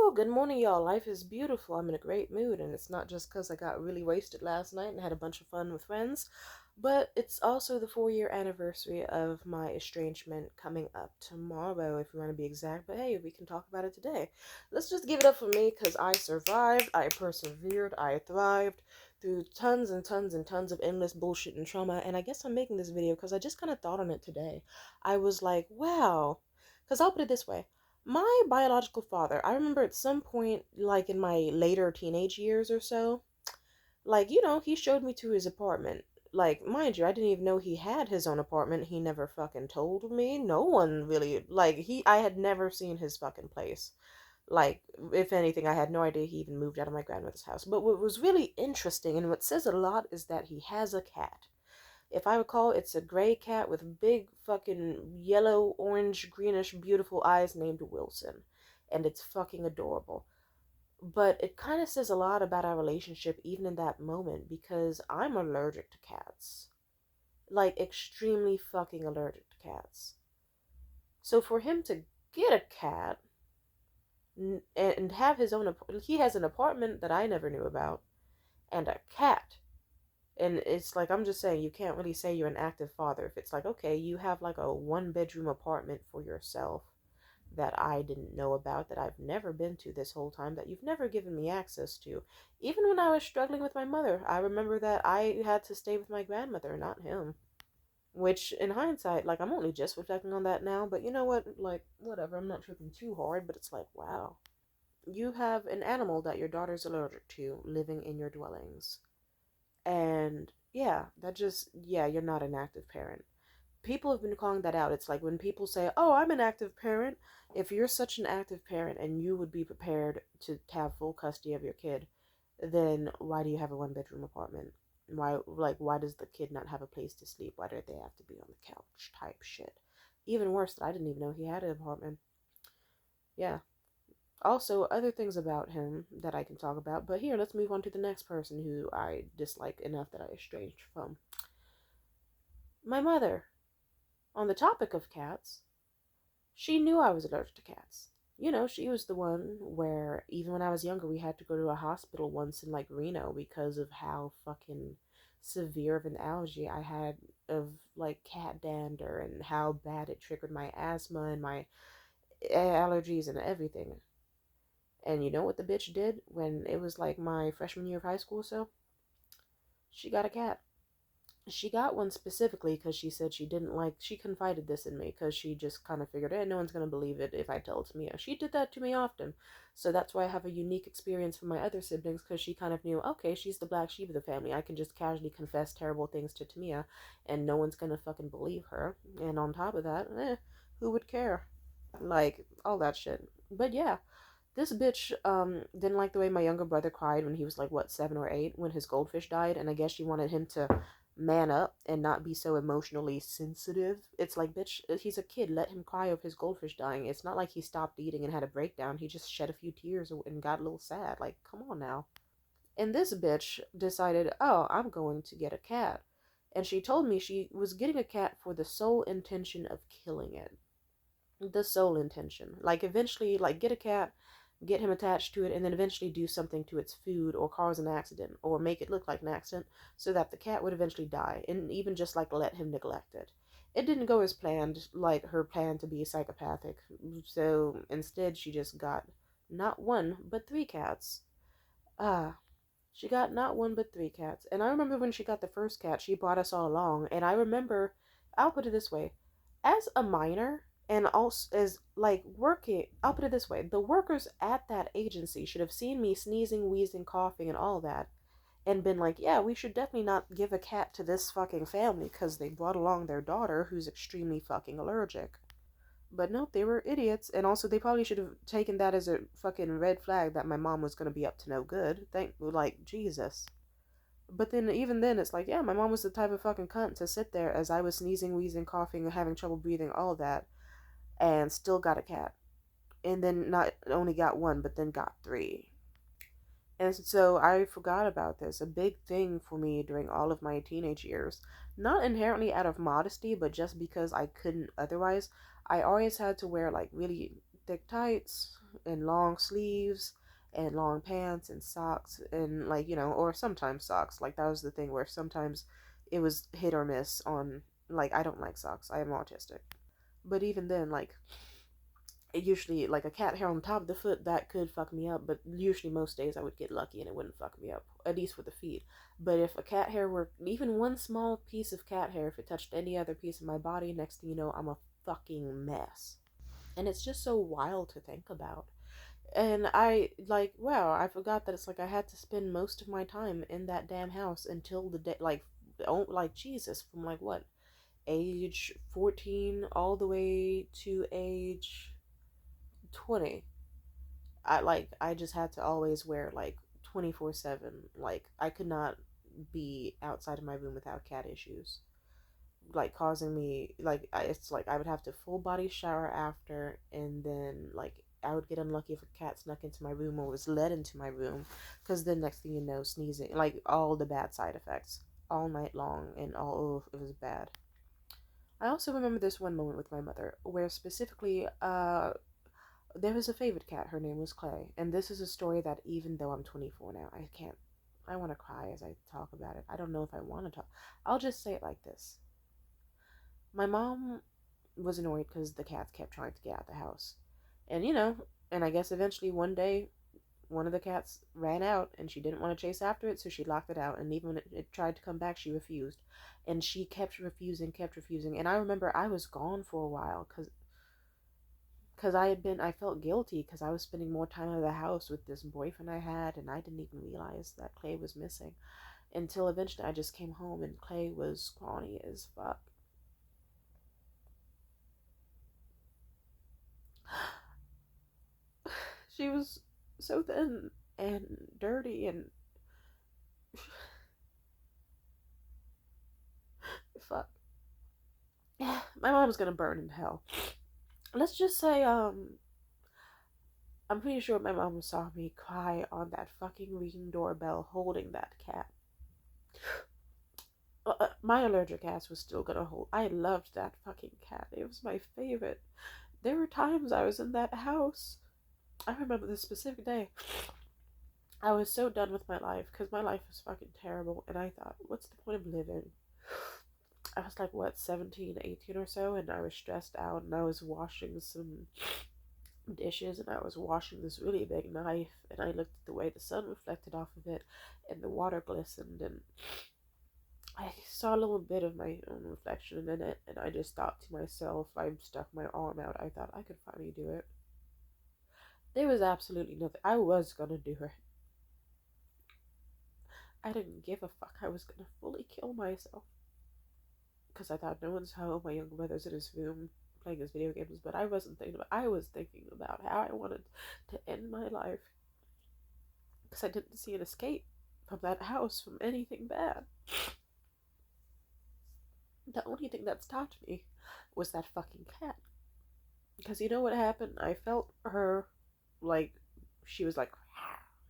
Oh, good morning, y'all. Life is beautiful. I'm in a great mood, and it's not just because I got really wasted last night and had a bunch of fun with friends, but it's also the 4 year anniversary of my estrangement coming up tomorrow, if you want to be exact. But hey, we can talk about it today. Let's just give it up for me because I survived, I persevered, I thrived through tons and tons and tons of endless bullshit and trauma, and I guess I'm making this video because I just kind of thought on it today. I was like, wow. Because I'll put it this way. My biological father, I remember at some point, like in my later teenage years or so, like, he showed me to his apartment. Like, mind you, I didn't even know he had his own apartment. He never fucking told me. No one really, I had never seen his fucking place. Like, if anything, I had no idea he even moved out of my grandmother's house. But what was really interesting and what says a lot is that he has a cat. If I recall, it's a gray cat with big fucking yellow, orange, greenish, beautiful eyes named Wilson. And it's fucking adorable. But it kind of says a lot about our relationship even in that moment because I'm allergic to cats. Like, extremely fucking allergic to cats. So for him to get a cat and have his own, he has an apartment that I never knew about and a cat. And it's like, I'm just saying, you can't really say you're an active father if it's like, okay, you have like a 1 bedroom apartment for yourself that I didn't know about, that I've never been to this whole time, that you've never given me access to. Even when I was struggling with my mother, I remember that I had to stay with my grandmother, not him. Which, in hindsight, like, I'm only just reflecting on that now, but you know what? Like, whatever, I'm not tripping too hard, but it's like, wow. You have an animal that your daughter's allergic to living in your dwellings. And yeah, you're not an active parent. People have been calling that out. It's like when people say, oh, I'm an active parent. If you're such an active parent and you would be prepared to have full custody of your kid, then why do you have a 1 bedroom apartment? Why does the kid not have a place to sleep? Why do they have to be on the couch type shit? Even worse, I didn't even know he had an apartment. Yeah. Also, other things about him that I can talk about, but here, let's move on to the next person who I dislike enough that I estranged from. My mother. On the topic of cats, she knew I was allergic to cats. She was the one where, even when I was younger, we had to go to a hospital once in, like, Reno because of how fucking severe of an allergy I had of, like, cat dander and how bad it triggered my asthma and my allergies and everything. And you know what the bitch did when it was like my freshman year of high school? So she got a cat. She got one specifically because she said she confided this in me because she just kind of figured, no one's going to believe it if I tell it to Mia. She did that to me often. So that's why I have a unique experience from my other siblings, because she kind of knew, okay, she's the black sheep of the family. I can just casually confess terrible things to Tamia and no one's going to fucking believe her. And on top of that, who would care? Like, all that shit. But yeah, this bitch didn't like the way my younger brother cried when he was like, what, 7 or 8, when his goldfish died, and I guess she wanted him to man up and not be so emotionally sensitive. It's like, bitch, he's a kid. Let him cry over his goldfish dying. It's not like he stopped eating and had a breakdown. He just shed a few tears and got a little sad. Like, come on now. And this bitch decided, oh, I'm going to get a cat. And she told me she was getting a cat for the sole intention of killing it. The sole intention. Like, eventually, like, get a cat, get him attached to it, and then eventually do something to its food or cause an accident or make it look like an accident so that the cat would eventually die, and even just like let him neglect it. It didn't go as planned, like her plan to be psychopathic. So instead, she just got not one, but 3 cats. Ah, she got not one, but 3 cats. And I remember when she got the first cat, she brought us all along. And I remember, I'll put it this way, as a minor, and also as like working, I'll put it this way, the workers at that agency should have seen me sneezing, wheezing, coughing, and all that, and been like, yeah, we should definitely not give a cat to this fucking family because they brought along their daughter who's extremely fucking allergic. But nope, they were idiots, and also they probably should have taken that as a fucking red flag that my mom was gonna be up to no good. Like, Jesus. But then, even then, it's like, yeah, my mom was the type of fucking cunt to sit there as I was sneezing, wheezing, coughing, having trouble breathing, all that, and still got a cat. And then not only got one, but then got 3. And so I forgot about this. A big thing for me during all of my teenage years, not inherently out of modesty, but just because I couldn't otherwise, I always had to wear like really thick tights and long sleeves and long pants and socks and like, or sometimes socks. Like that was the thing where sometimes it was hit or miss on, like, I don't like socks. I am autistic. But even then, like, usually like a cat hair on top of the foot that could fuck me up, but usually most days I would get lucky and it wouldn't fuck me up, at least with the feet. But if a cat hair were even one small piece of cat hair, if it touched any other piece of my body, next thing you know, I'm a fucking mess. And it's just so wild to think about. And I like, wow, I forgot that it's like I had to spend most of my time in that damn house until the day, like, oh, like Jesus, from like what, age 14 all the way to age 20. I just had to always wear like 24/7. Like I could not be outside of my room without cat issues, like causing me, like, it's like I would have to full body shower after, and then like I would get unlucky if a cat snuck into my room or was led into my room, because then next thing you know, sneezing, like all the bad side effects all night long, and all, oh, it was bad. I also remember this one moment with my mother where specifically there was a favorite cat. Her name was Clay. And this is a story that even though I'm 24 now, I can't. I want to cry as I talk about it. I don't know if I want to talk. I'll just say it like this. My mom was annoyed because the cats kept trying to get out of the house. And, and I guess eventually one day, one of the cats ran out and she didn't want to chase after it, so she locked it out. And even when it tried to come back, she refused. And she kept refusing, kept refusing. And I remember I was gone for a while because I felt guilty because I was spending more time at the house with this boyfriend I had, and I didn't even realize that Clay was missing until eventually I just came home and Clay was scrawny as fuck. She was so thin and dirty and fuck. My mom's gonna burn in hell. Let's just say, I'm pretty sure my mom saw me cry on that fucking ringing doorbell holding that cat. My allergic ass was still gonna hold. I loved that fucking cat. It was my favorite. There were times I was in that house. I remember this specific day. I was so done with my life because my life was fucking terrible. And I thought, what's the point of living? I was like, what, 17, 18 or so? And I was stressed out and I was washing some dishes and I was washing this really big knife. And I looked at the way the sun reflected off of it and the water glistened. And I saw a little bit of my own reflection in it, and I just thought to myself, I stuck my arm out. I thought I could finally do it. There was absolutely nothing. I was gonna do it. I didn't give a fuck. I was gonna fully kill myself. Because I thought no one's home. My younger brother's in his room playing his video games, but I wasn't thinking about. I was thinking about how I wanted to end my life. Because I didn't see an escape from that house from anything bad. The only thing that stopped me was that fucking cat. Because you know what happened? I felt her, like, she was like,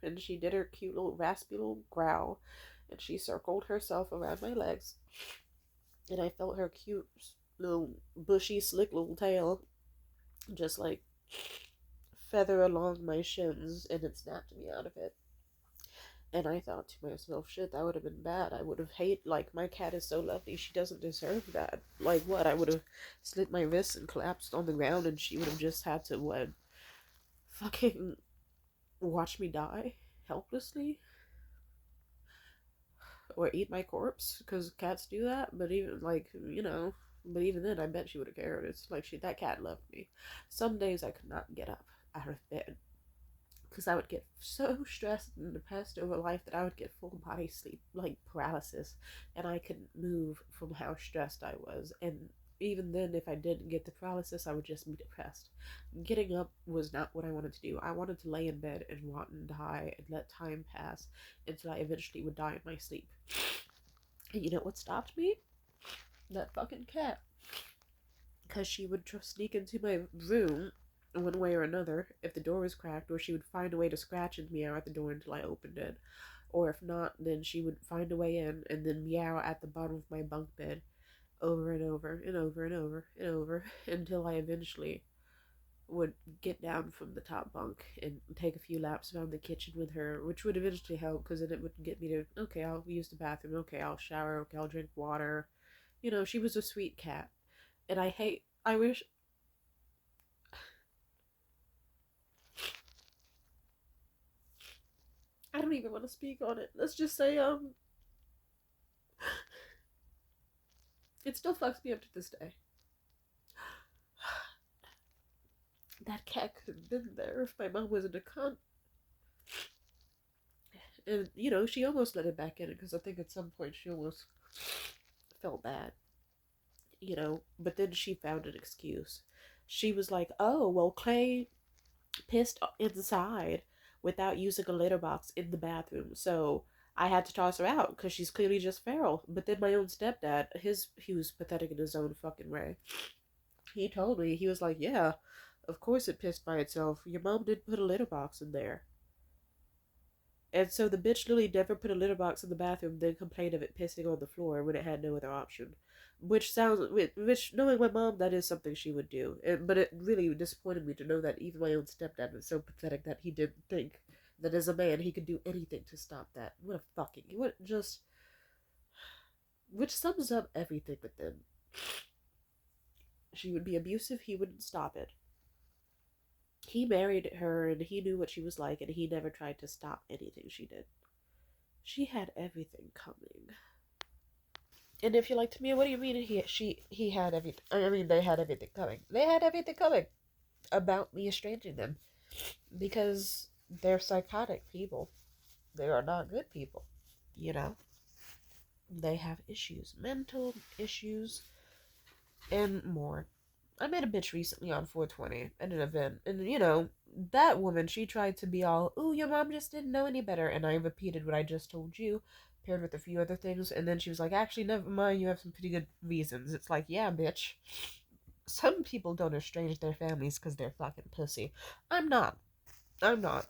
and she did her cute little raspy little growl, and she circled herself around my legs, and I felt her cute little bushy, slick little tail just like feather along my shins, and it snapped me out of it. And I thought to myself, shit, that would have been bad. I would have hated, like, my cat is so lovely, she doesn't deserve that. Like, what? I would have slit my wrists and collapsed on the ground, and she would have just had to, what? Fucking watch me die helplessly? Or eat my corpse? Because cats do that? But even, like, but even then, I bet she would have cared. It's like, that cat loved me. Some days I could not get up out of bed because I would get so stressed and depressed over life that I would get full body sleep, like paralysis, and I couldn't move from how stressed I was. And even then, if I didn't get the paralysis, I would just be depressed. Getting up was not what I wanted to do. I wanted to lay in bed and rot and die and let time pass until I eventually would die in my sleep. And you know what stopped me? That fucking cat. Because she would just sneak into my room one way or another if the door was cracked, or she would find a way to scratch and meow at the door until I opened it. Or if not, then she would find a way in and then meow at the bottom of my bunk bed over and over and over and over and over until I eventually would get down from the top bunk and take a few laps around the kitchen with her, which would eventually help because then it would get me to, okay, I'll use the bathroom, okay, I'll shower, okay, I'll drink water. You know, she was a sweet cat. And I wish, I don't even want to speak on it. Let's just say, it still fucks me up to this day. That cat could have been there if my mom wasn't a cunt. And, you know, she almost let it back in because I think at some point she almost felt bad, you know, but then she found an excuse. She was like, oh, well, Clay pissed inside without using a litter box in the bathroom, so I had to toss her out because she's clearly just feral. But then my own stepdad, he was pathetic in his own fucking way. He told me, he was like, yeah, of course it pissed by itself. Your mom didn't put a litter box in there. And so the bitch literally never put a litter box in the bathroom, then complained of it pissing on the floor when it had no other option. Which knowing my mom, that is something she would do. But it really disappointed me to know that even my own stepdad was so pathetic that he didn't think that as a man he could do anything to stop that. What just, which sums up everything with them. She would be abusive, he wouldn't stop it. He married her and he knew what she was like and he never tried to stop anything she did. She had everything coming. And if you're like, to me, what do you mean he had everything? I mean, they had everything coming. They had everything coming about me estranging them because they're psychotic people. They are not good people, you know? They have issues, mental issues, and more. I met a bitch recently on 420 at an event, and you know, that woman, she tried to be all, ooh, your mom just didn't know any better, and I repeated what I just told you, paired with a few other things, and then she was like, actually, never mind, you have some pretty good reasons. It's like, yeah, bitch. Some people don't estrange their families because they're fucking pussy. I'm not. I'm not.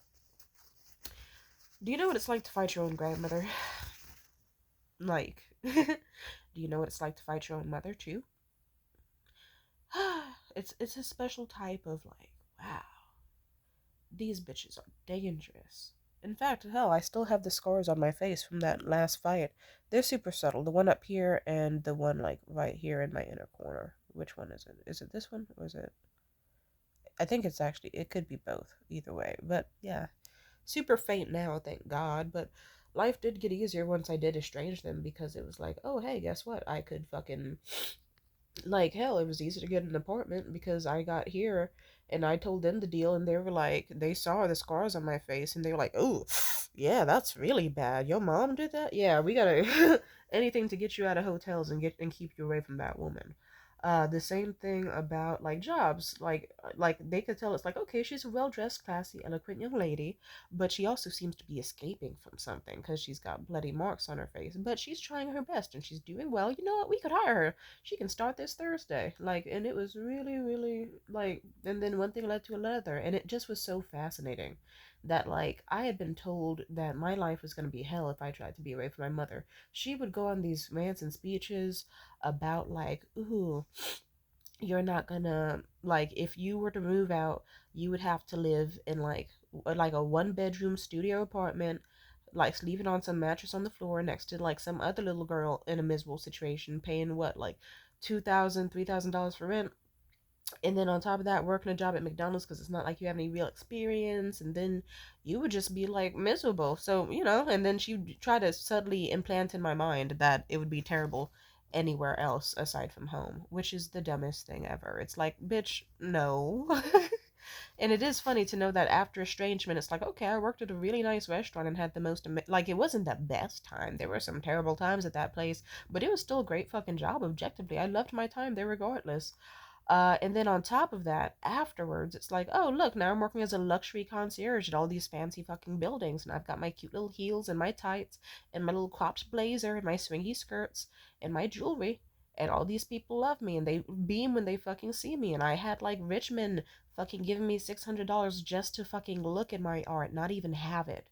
Do you know what it's like to fight your own grandmother? Like, do you know what it's like to fight your own mother, too? It's a special type of like, wow, these bitches are dangerous. In fact, hell, I still have the scars on my face from that last fight. They're super subtle. The one up here and the one like right here in my inner corner. Which one is it? Is it this one or is it? I think it's actually, it could be both. Either way, but yeah, super faint now, thank God. But life did get easier once I did estrange them because it was like, oh hey, guess what? I could fucking, like, hell, it was easy to get an apartment because I got here and I told them the deal and they were like, they saw the scars on my face and they were like, oh, yeah, that's really bad. Your mom did that? Yeah, we gotta anything to get you out of hotels and keep you away from that woman. The same thing about like jobs. Like they could tell it's like, okay, she's a well dressed, classy, eloquent young lady, but she also seems to be escaping from something because she's got bloody marks on her face. But she's trying her best and she's doing well. You know what? We could hire her. She can start this Thursday. Like, and it was really, really like, and then one thing led to another, and it just was so fascinating that like I had been told that my life was gonna be hell if I tried to be away from my mother. She would go on these rants and speeches about like, ooh, you're not gonna like if you were to move out, you would have to live in like a one bedroom studio apartment, like sleeping on some mattress on the floor next to like some other little girl in a miserable situation, paying what like $2,000 $3,000 for rent, and then on top of that working a job at McDonald's because it's not like you have any real experience, and then you would just be like miserable. So you know, and then she would try to subtly implant in my mind that it would be terrible anywhere else aside from home, which is the dumbest thing ever. It's like, bitch, no. And it is funny to know that after estrangement, it's like, okay, I worked at a really nice restaurant and had the most like, it wasn't the best time. There were some terrible times at that place, but it was still a great fucking job objectively. I loved my time there regardless. And then on top of that, afterwards, it's like, oh, look, now I'm working as a luxury concierge at all these fancy fucking buildings, and I've got my cute little heels and my tights, and my little cropped blazer, and my swingy skirts, and my jewelry, and all these people love me, and they beam when they fucking see me, and I had, like, rich men fucking giving me $600 just to fucking look at my art, not even have it.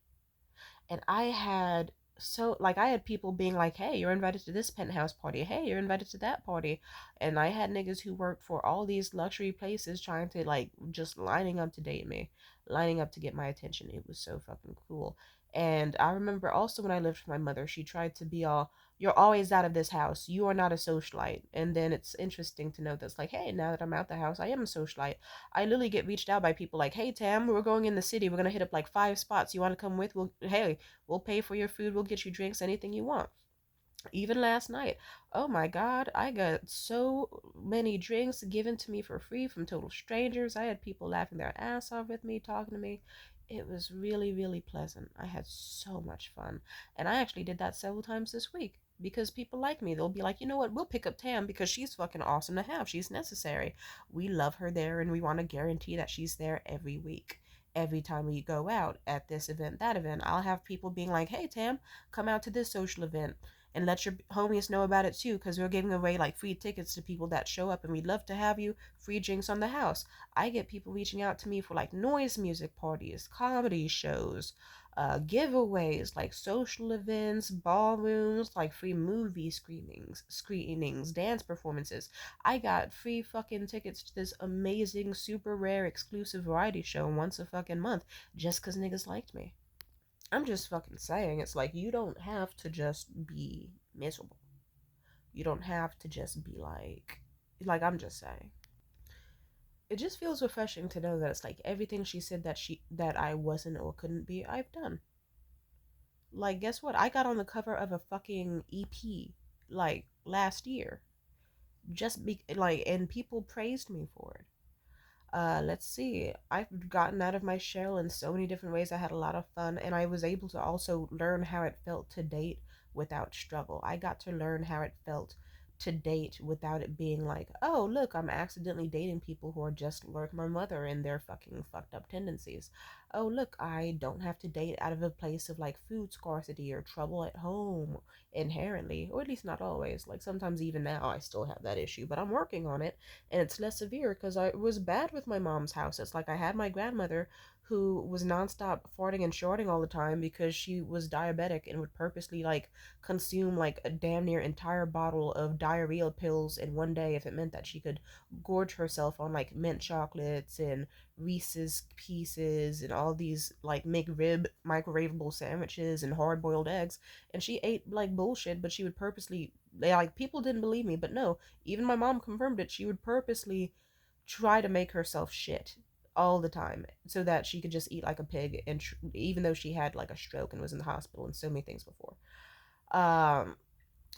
And I had So like I had people being like, "Hey, you're invited to this penthouse party. Hey, you're invited to that party." And I had niggas who worked for all these luxury places trying to like just lining up to date me, lining up to get my attention. It was so fucking cool. And I remember also when I lived with my mother, she tried to be all, "You're always out of this house. You are not a socialite." And then it's interesting to note that's like, "Hey, now that I'm out the house, I am a socialite." I literally get reached out by people like, "Hey, Tam, we're going in the city. We're gonna hit up like 5 spots. You want to come with? Well, hey, we'll pay for your food. We'll get you drinks, anything you want." Even last night, oh my God, I got so many drinks given to me for free from total strangers. I had people laughing their ass off with me, talking to me. It was really, really pleasant. I had so much fun. And I actually did that several times this week because people like me. They'll be like, "You know what? We'll pick up Tam because she's fucking awesome to have. She's necessary. We love her there and we want to guarantee that she's there every week." Every time we go out at this event, that event, I'll have people being like, "Hey, Tam, come out to this social event and let your homies know about it too, because we're giving away like free tickets to people that show up and we'd love to have you, free drinks on the house." I get people reaching out to me for like noise music parties, comedy shows, giveaways, like social events, ballrooms, like free movie screenings, dance performances. I got free fucking tickets to this amazing, super rare, exclusive variety show once a fucking month just because niggas liked me. I'm just fucking saying, it's like you don't have to just be miserable. You don't have to just be like I'm just saying. It just feels refreshing to know that it's like everything she said that I wasn't or couldn't be, I've done. Like guess what? I got on the cover of a fucking EP like last year. Just be like and people praised me for it. Let's see. I've gotten out of my shell in so many different ways. I had a lot of fun, and I was able to also learn how it felt to date without struggle. I got to learn how it felt to date without it being like, "Oh, look, I'm accidentally dating people who are just like my mother and their fucking fucked up tendencies. Oh, look, I don't have to date out of a place of like food scarcity or trouble at home inherently, or at least not always. Like sometimes even now I still have that issue, but I'm working on it and it's less severe because I was bad with my mom's house. It's like I had my grandmother who was nonstop farting and shorting all the time because she was diabetic and would purposely like consume like a damn near entire bottle of diarrhea pills in one day if it meant that she could gorge herself on like mint chocolates and Reese's pieces and all these like McRib microwavable sandwiches and hard boiled eggs. And she ate like bullshit, but she would purposely, like, people didn't believe me, but no, even my mom confirmed it. She would purposely try to make herself shit all the time so that she could just eat like a pig. And even though she had like a stroke and was in the hospital and so many things before, um,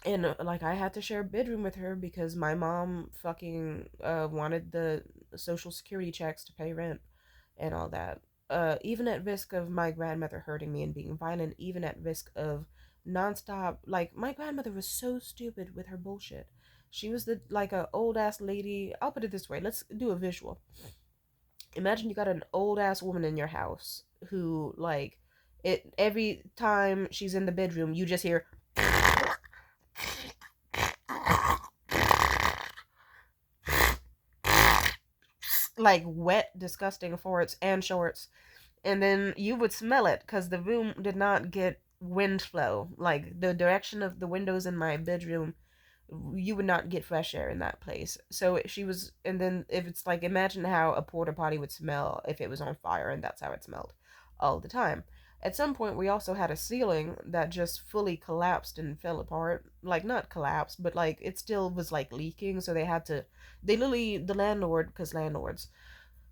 and like I had to share a bedroom with her because my mom fucking wanted the social security checks to pay rent and all that. Even at risk of my grandmother hurting me and being violent, even at risk of nonstop, like my grandmother was so stupid with her bullshit. She was the like a old ass lady. I'll put it this way. Let's do a visual. Imagine you got an old ass woman in your house who like it every time she's in the bedroom, you just hear like wet, disgusting farts and shorts, and then you would smell it because the room did not get wind flow. Like the direction of the windows in my bedroom, you would not get fresh air in that place. So she was, and then if it's like, imagine how a porta potty would smell if it was on fire, and that's how it smelled all the time. At some point, we also had a ceiling that just fully collapsed and fell apart. Like, not collapsed, but like it still was like leaking. So they had to, they literally, the landlord, because landlords,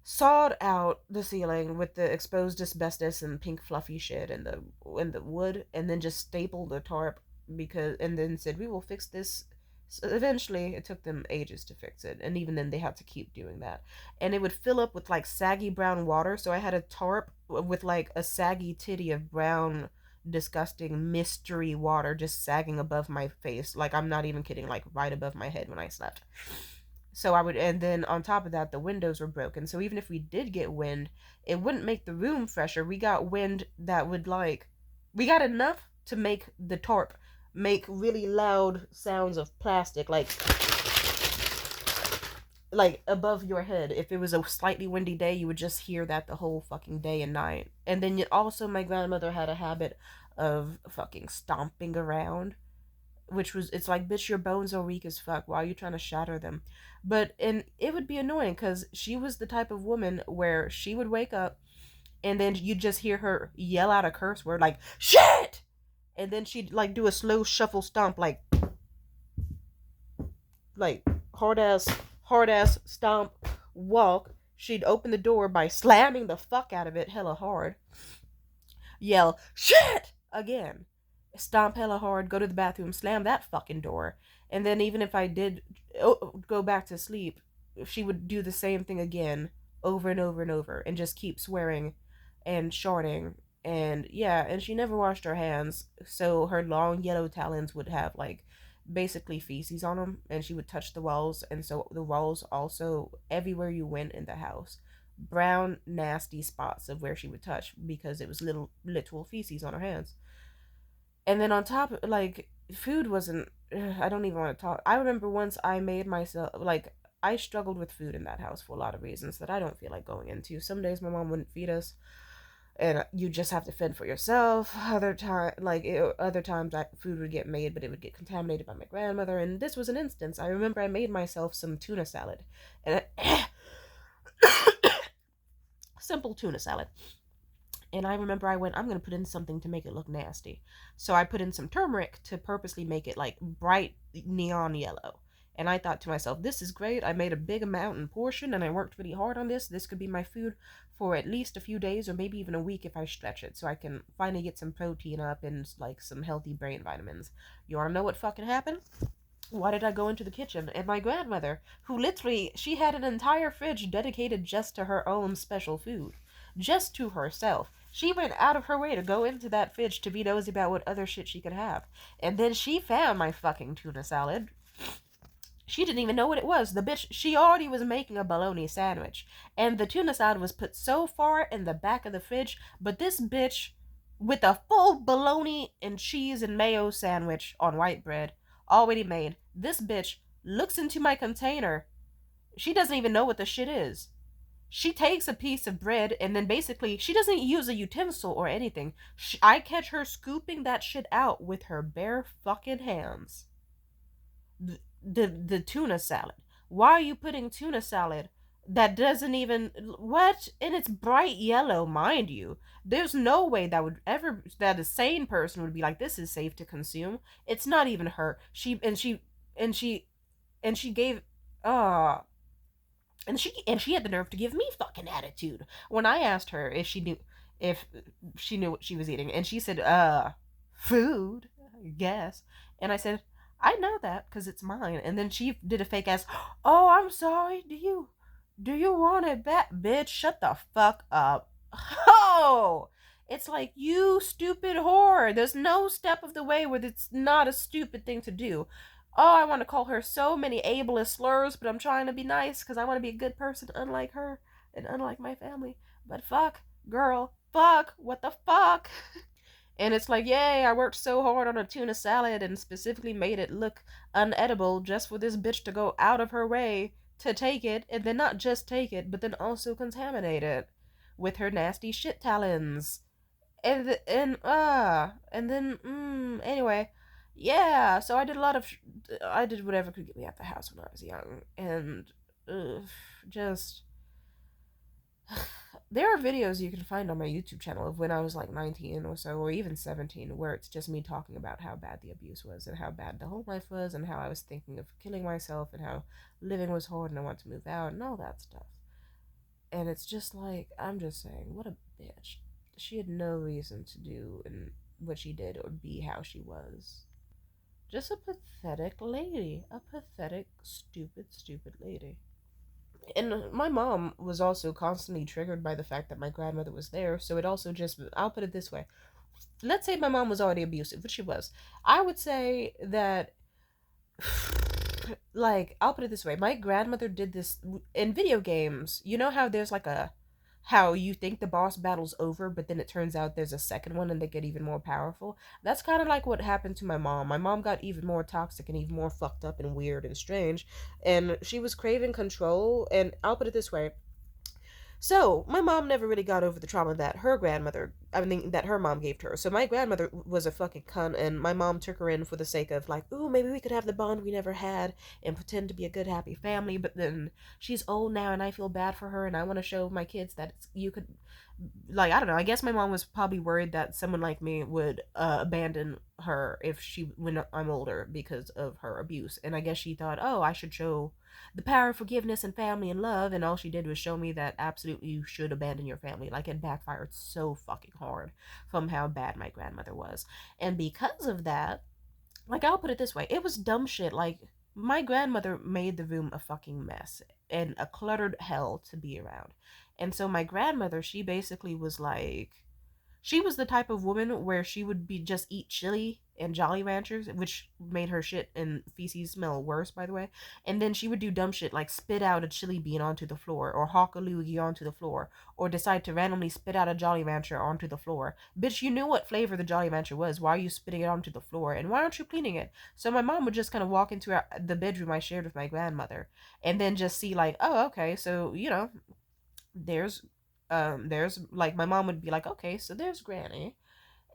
sawed out the ceiling with the exposed asbestos and pink fluffy shit and the wood, and then just stapled the tarp because, and then said we will fix this. So eventually, it took them ages to fix it, and even then, they had to keep doing that. And it would fill up with like saggy brown water, so I had a tarp with like a saggy titty of brown, disgusting mystery water just sagging above my face. Like I'm not even kidding, like right above my head when I slept. So I would, and then on top of that, the windows were broken. So even if we did get wind, it wouldn't make the room fresher. We got wind that would like, we got enough to make the tarp make really loud sounds of plastic, like above your head. If it was a slightly windy day, you would just hear that the whole fucking day and night. And then also, my grandmother had a habit of fucking stomping around, which was, it's like, bitch, your bones are weak as fuck. Why are you trying to shatter them? But, and it would be annoying because she was the type of woman where she would wake up and then you'd just hear her yell out a curse word like shit, and then she'd like do a slow shuffle stomp, like hard ass stomp walk. She'd open the door by slamming the fuck out of it hella hard, yell shit again, stomp hella hard, go to the bathroom, slam that fucking door, and then even if I did go back to sleep, she would do the same thing again over and over and over and just keep swearing and shorting. And yeah, and she never washed her hands, so her long yellow talons would have like basically feces on them, and she would touch the walls, and so the walls also everywhere you went in the house, brown nasty spots of where she would touch because it was little literal feces on her hands. And then on top, like, food wasn't, I don't even want to talk. I remember once I made myself, like, I struggled with food in that house for a lot of reasons that I don't feel like going into. Some days my mom wouldn't feed us, and you just have to fend for yourself. Other times, food would get made, but it would get contaminated by my grandmother. And this was an instance. I remember I made myself some tuna salad, and simple tuna salad. And I remember I went, I'm going to put in something to make it look nasty. So I put in some turmeric to purposely make it like bright neon yellow. And I thought to myself, this is great. I made a big amount in portion and I worked really hard on this. This could be my food for at least a few days or maybe even a week if I stretch it. So I can finally get some protein up and like some healthy brain vitamins. You want to know what fucking happened? Why did I go into the kitchen? And my grandmother, who literally, she had an entire fridge dedicated just to her own special food, just to herself. She went out of her way to go into that fridge to be nosy about what other shit she could have. And then she found my fucking tuna salad. She didn't even know what it was. The bitch, she already was making a bologna sandwich. And the tuna salad was put so far in the back of the fridge, but this bitch, with a full bologna and cheese and mayo sandwich on white bread, already made, this bitch looks into my container. She doesn't even know what the shit is. She takes a piece of bread and then basically she doesn't use a utensil or anything. I catch her scooping that shit out with her bare fucking hands. The tuna salad. Why are you putting tuna salad that doesn't even, what? And it's bright yellow, mind you. There's no way that a sane person would be like, this is safe to consume. It's not even her. She gave uh and she had the nerve to give me fucking attitude when I asked her if she knew what she was eating, and she said, food, I guess. And I said, I know that because it's mine. And then she did a fake ass, oh, I'm sorry. Do you want it back, bitch? Shut the fuck up. Oh, it's like, you stupid whore. There's no step of the way where it's not a stupid thing to do. Oh, I want to call her so many ableist slurs, but I'm trying to be nice because I want to be a good person, unlike her and unlike my family. But fuck, girl, fuck, what the fuck? And it's like, yay, I worked so hard on a tuna salad and specifically made it look unedible just for this bitch to go out of her way to take it, and then not just take it, but then also contaminate it with her nasty shit talons. And then anyway, yeah, so I did whatever could get me out the house when I was young, and just there are videos you can find on my YouTube channel of when I was like 19 or so, or even 17, where it's just me talking about how bad the abuse was and how bad the whole life was and how I was thinking of killing myself and how living was hard and I wanted to move out and all that stuff. And it's just like, I'm just saying, what a bitch. She had no reason to do and what she did or be how she was. Just a pathetic lady. A pathetic, stupid, stupid lady. And my mom was also constantly triggered by the fact that my grandmother was there, so it also just, I'll put it this way. Let's say my mom was already abusive, which she was. I would say that, like, I'll put it this way. My grandmother did this in video games. You know how there's like how you think the boss battle's over, but then it turns out there's a second one and they get even more powerful? That's kind of like what happened to my mom. My mom got even more toxic and even more fucked up and weird and strange, and she was craving control. And I'll put it this way. So my mom never really got over the trauma that her grandmother, I mean, that her mom gave to her. So my grandmother was a fucking cunt, and my mom took her in for the sake of like, ooh, maybe we could have the bond we never had and pretend to be a good, happy family. But then she's old now, and I feel bad for her, and I want to show my kids that you could, like, I don't know. I guess my mom was probably worried that someone like me would abandon her if she when I'm older because of her abuse, and I guess she thought, oh, I should show the power of forgiveness and family and love, and all she did was show me that absolutely you should abandon your family. Like, it backfired so fucking hard from how bad my grandmother was. And because of that, like, I'll put it this way, it was dumb shit. Like, my grandmother made the room a fucking mess and a cluttered hell to be around. And so my grandmother, she basically was like, she was the type of woman where she would be just eat chili and Jolly Ranchers, which made her shit and feces smell worse, by the way. And then she would do dumb shit like spit out a chili bean onto the floor, or hawk a loogie onto the floor, or decide to randomly spit out a Jolly Rancher onto the floor. Bitch, you knew what flavor the Jolly Rancher was. Why are you spitting it onto the floor? And why aren't you cleaning it? So my mom would just kind of walk into the bedroom I shared with my grandmother, and then just see like, oh, okay, so there's there's like, my mom would be like, okay, so there's Granny,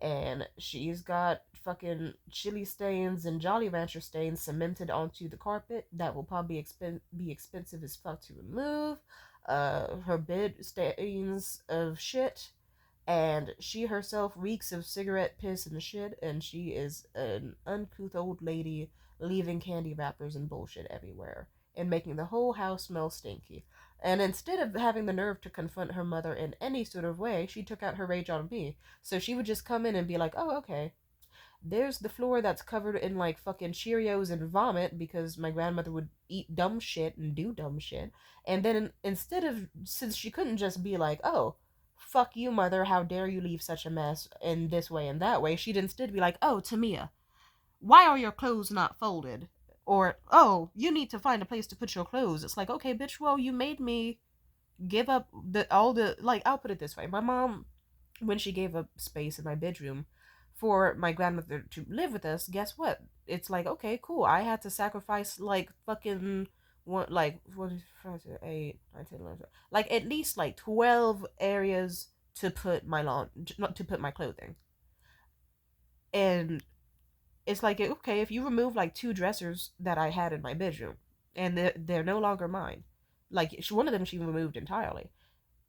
and she's got fucking chili stains and Jolly Rancher stains cemented onto the carpet that will probably be expensive as fuck to remove. Her bed stains of shit, and she herself reeks of cigarette piss and shit, and she is an uncouth old lady leaving candy wrappers and bullshit everywhere and making the whole house smell stinky. And instead of having the nerve to confront her mother in any sort of way, she took out her rage on me. So she would just come in and be like, oh, okay, there's the floor that's covered in like fucking Cheerios and vomit because my grandmother would eat dumb shit and do dumb shit. And then instead of, since she couldn't just be like, oh, fuck you, mother, how dare you leave such a mess in this way and that way, she'd instead be like, oh, Tamia, why are your clothes not folded? Or, oh, you need to find a place to put your clothes. It's like, okay, bitch, well, you made me give up all the, like, I'll put it this way. My mom, when she gave up space in my bedroom for my grandmother to live with us, guess what? It's like, okay, cool. I had to sacrifice like fucking one, like what is 8, 9, 10, 11, like at least like 12 areas to put my not to put my clothing. And it's like, okay, if you remove like two dressers that I had in my bedroom, and they're no longer mine, like one of them she removed entirely,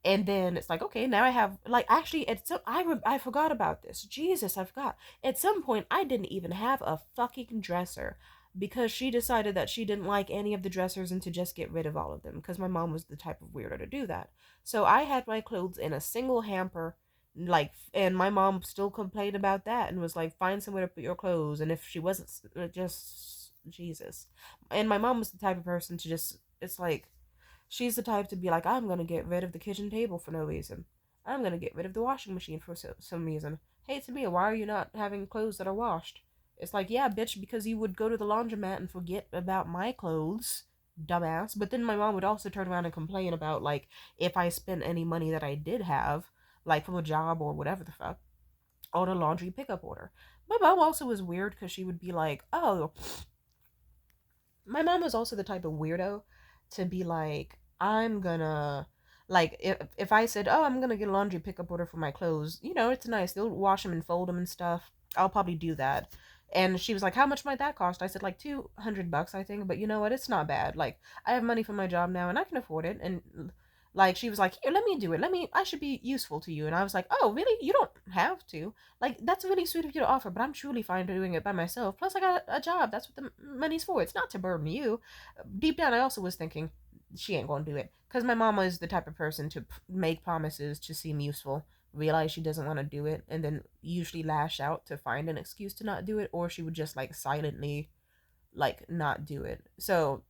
and then it's like, okay, now I have, like, actually at some, I forgot about this, Jesus, I forgot. At some point I didn't even have a fucking dresser because she decided that she didn't like any of the dressers and to just get rid of all of them because my mom was the type of weirdo to do that. So I had my clothes in a single hamper, like, and my mom still complained about that and was like, find somewhere to put your clothes. And if she wasn't, just Jesus. And my mom was the type of person to just, it's like, she's the type to be like, I'm gonna get rid of the kitchen table for no reason. I'm gonna get rid of the washing machine for some reason. Hey, Tamia, why are you not having clothes that are washed? It's like, yeah, bitch, because you would go to the laundromat and forget about my clothes, dumbass. But then my mom would also turn around and complain about, like, if I spent any money that I did have, like from a job or whatever the fuck, on a laundry pickup order. My mom also was weird because she would be like, oh, my mom was also the type of weirdo to be like, I'm gonna, like, if I said, oh, I'm gonna get a laundry pickup order for my clothes, it's nice, they'll wash them and fold them and stuff, I'll probably do that. And she was like, how much might that cost? I said like $200, I think, but you know what, it's not bad. Like, I have money from my job now and I can afford it. And like, she was like, here, let me do it, I should be useful to you. And I was like, oh, really? You don't have to. Like, that's really sweet of you to offer, but I'm truly fine doing it by myself. Plus, I got a job. That's what the money's for. It's not to burden you. Deep down, I also was thinking, she ain't gonna do it. Because my mama is the type of person to make promises to seem useful, realize she doesn't want to do it, and then usually lash out to find an excuse to not do it, or she would just, like, silently, like, not do it. So,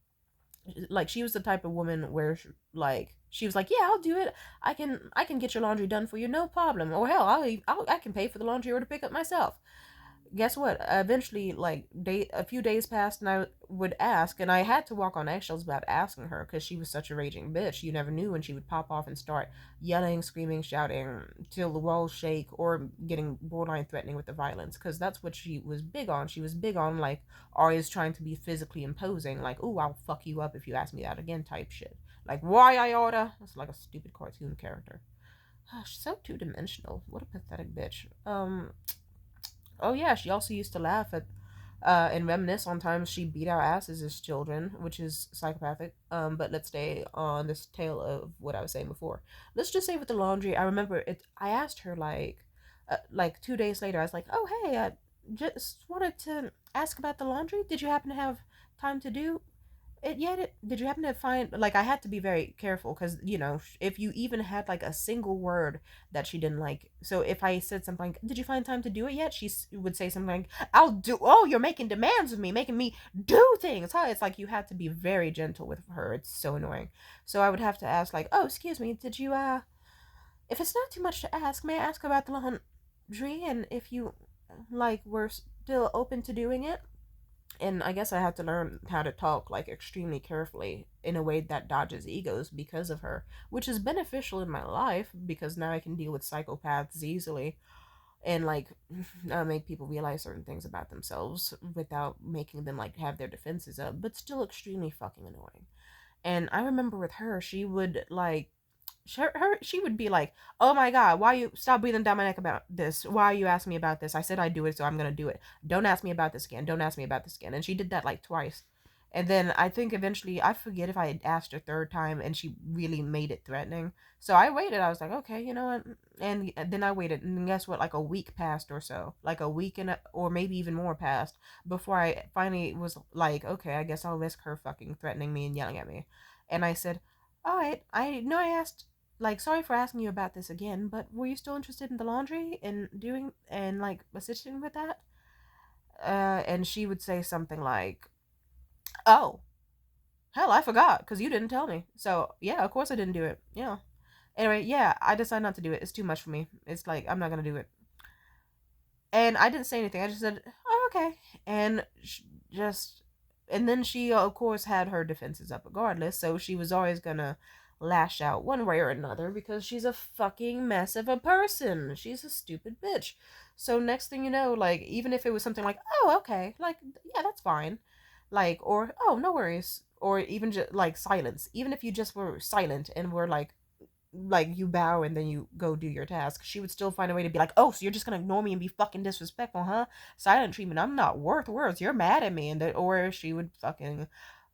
like, she was the type of woman where like, she was like, yeah, I'll do it, I can get your laundry done for you, no problem, or hell, I can pay for the laundry or to pick up myself. Guess what, eventually, like, a few days passed and I would ask, and I had to walk on eggshells about asking her because she was such a raging bitch. You never knew when she would pop off and start yelling, screaming, shouting till the walls shake, or getting borderline threatening with the violence, because that's what she was big on. She was big on, like, always trying to be physically imposing, like, ooh, I'll fuck you up if you ask me that again type shit. Like, why I oughta? It's like a stupid cartoon character. She's so two-dimensional. What a pathetic bitch. Oh yeah, she also used to laugh at and reminisce on times she beat our asses as children, which is psychopathic. But let's stay on this tale of what I was saying before. Let's just say with the laundry, I remember it. I asked her like 2 days later. I was like, "Oh hey, I just wanted to ask about the laundry. Did you happen to have time to do it yet? Did you happen to find like I had to be very careful because if you even had like a single word that she didn't like, so if I said something like, did you find time to do it yet, would say something like, I'll do. Oh, you're making demands of me, making me do things, huh? It's like you have to be very gentle with her. It's so annoying. So I would have to ask like, oh, excuse me, did you if it's not too much to ask, may I ask about the laundry and if you like were still open to doing it? And I guess I had to learn how to talk like extremely carefully in a way that dodges egos because of her, which is beneficial in my life because now I can deal with psychopaths easily and like make people realize certain things about themselves without making them like have their defenses up, but still extremely fucking annoying. And I remember with her, she would like she would be like, "Oh my god, why you stop breathing down my neck about this? Why are you asking me about this? I said I'd do it, so I'm gonna do it. Don't ask me about this again. Don't ask me about this again." And she did that like twice. And then I think eventually, I forget if I had asked her third time, and she really made it threatening. So I waited. I was like, okay, you know what? And then I waited, and guess what? Like a week passed or so, like a week or maybe even more passed before I finally was like, okay, I guess I'll risk her fucking threatening me and yelling at me. And I said, all right, I know I asked like, sorry for asking you about this again, but were you still interested in the laundry and doing and like assisting with that? And she would say something like, oh, hell, I forgot because you didn't tell me. So yeah, of course I didn't do it. Yeah. Anyway, yeah, I decided not to do it. It's too much for me. It's like I'm not gonna do it. And I didn't say anything. I just said, "Oh, okay," and just, and then she, of course, had her defenses up regardless. So she was always gonna lash out one way or another because she's a fucking mess of a person. She's a stupid bitch. So next thing you know, like even if it was something like, "Oh, okay," like yeah, that's fine, like or oh, no worries, or even just like silence. Even if you just were silent and were like you bow and then you go do your task, she would still find a way to be like, oh, so you're just gonna ignore me and be fucking disrespectful, huh? Silent treatment. I'm not worth words. You're mad at me, and that, or she would fucking,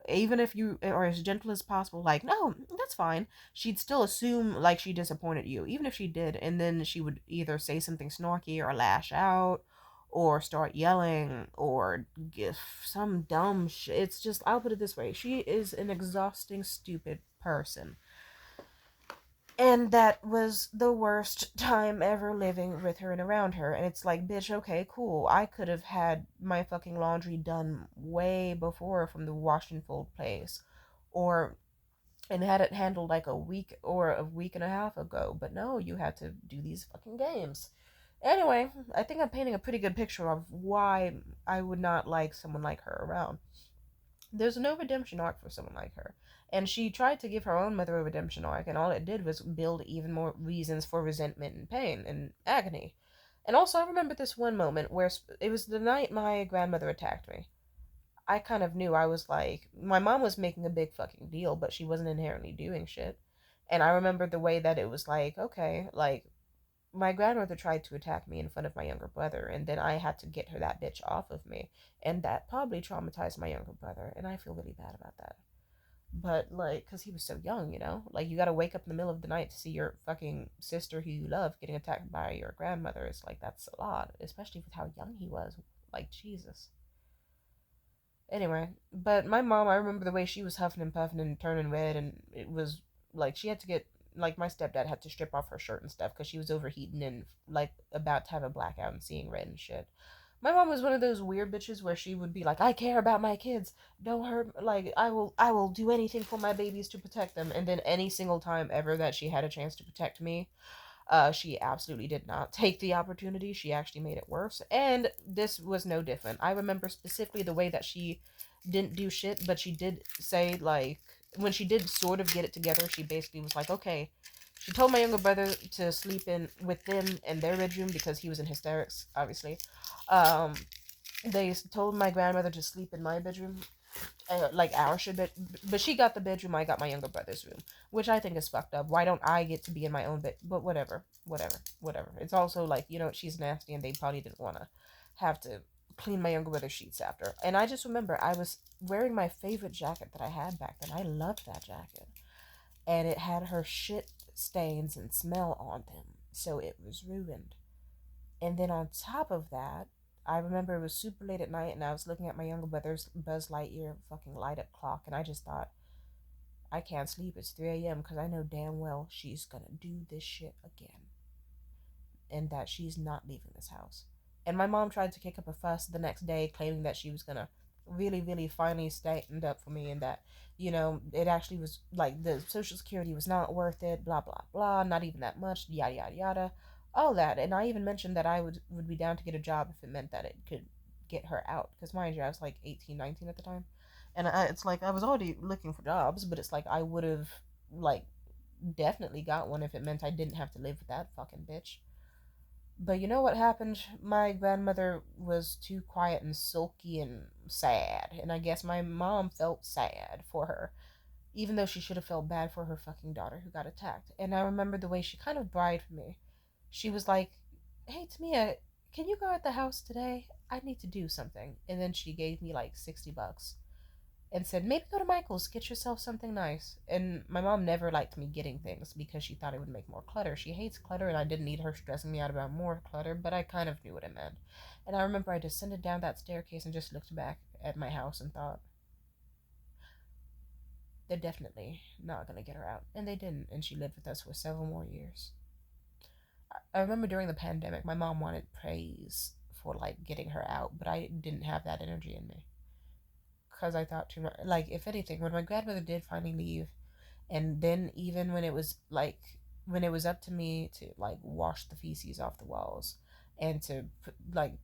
even if you are as gentle as possible, like, no, that's fine. She'd still assume like she disappointed you, even if she did, and then she would either say something snarky or lash out. Or start yelling, or give some dumb shit. It's just, I'll put it this way: she is an exhausting, stupid person. And that was the worst time ever living with her and around her. And it's like, bitch, okay, cool. I could have had my fucking laundry done way before from the wash and fold place. Or, and had it handled like a week or a week and a half ago. But no, you had to do these fucking games. Anyway, I think I'm painting a pretty good picture of why I would not like someone like her around. There's no redemption arc for someone like her. And she tried to give her own mother a redemption arc, and all it did was build even more reasons for resentment and pain and agony. And also, I remember this one moment where it was the night my grandmother attacked me. I kind of knew. I was like, my mom was making a big fucking deal, but she wasn't inherently doing shit. And I remember the way that it was like, okay, like, my grandmother tried to attack me in front of my younger brother, and then I had to get her that bitch off of me. And that probably traumatized my younger brother, and I feel really bad about that. But, like, because he was so young, you know? Like, you gotta wake up in the middle of the night to see your fucking sister who you love getting attacked by your grandmother. It's like, that's a lot, especially with how young he was. Like, Jesus. Anyway, but my mom, I remember the way she was huffing and puffing and turning red, and it was like she had to get like my stepdad had to strip off her shirt and stuff because she was overheating and like about to have a blackout and seeing red and shit. My mom was one of those weird bitches where she would be like, "I care about my kids. Don't hurt. Like I will do anything for my babies to protect them." And then any single time ever that she had a chance to protect me, she absolutely did not take the opportunity. She actually made it worse. And this was no different. I remember specifically the way that she didn't do shit, but she did say, like, when she did sort of get it together, she basically was like, okay. She told my younger brother to sleep in with them in their bedroom because he was in hysterics, obviously. They told my grandmother to sleep in my bedroom. like our should bed, but she got the bedroom. I got my younger brother's room, which I think is fucked up. Why don't I get to be in my own bed? But whatever, whatever, whatever. It's also like, she's nasty, and they probably didn't want to have to clean my younger brother's sheets after. And I just remember I was wearing my favorite jacket that I had back then. I loved that jacket, and it had her shit stains and smell on them, so it was ruined. And then on top of that, I remember it was super late at night and I was looking at my younger brother's Buzz Lightyear fucking light up clock, and I just thought, I can't sleep. It's 3 a.m. because I know damn well she's gonna do this shit again and that she's not leaving this house. And my mom tried to kick up a fuss the next day, claiming that she was gonna really, really finally stand up for me, and that, it actually was like the Social Security was not worth it, blah, blah, blah, not even that much, yada, yada, yada, all that. And I even mentioned that I would be down to get a job if it meant that it could get her out. Because, mind you, I was like 18, 19 at the time. And it's like I was already looking for jobs, but it's like I would have, like, definitely got one if it meant I didn't have to live with that fucking bitch. But you know what happened? My grandmother was too quiet and sulky and sad, and I guess my mom felt sad for her, even though she should have felt bad for her fucking daughter who got attacked. And I remember the way she kind of bribed me. She was like, "Hey, Tamia, can you go at the house today? I need to do something." And then she gave me like $60 and said, maybe go to Michael's, get yourself something nice. And my mom never liked me getting things because she thought it would make more clutter. She hates clutter, and I didn't need her stressing me out about more clutter, but I kind of knew what it meant. And I remember I descended down that staircase and just looked back at my house and thought, they're definitely not going to get her out. And they didn't, and she lived with us for several more years. I remember during the pandemic, my mom wanted praise for like getting her out, but I didn't have that energy in me because I thought too much. Like, if anything, when my grandmother did finally leave, and then even when it was like, when it was up to me to like wash the feces off the walls and to put, like,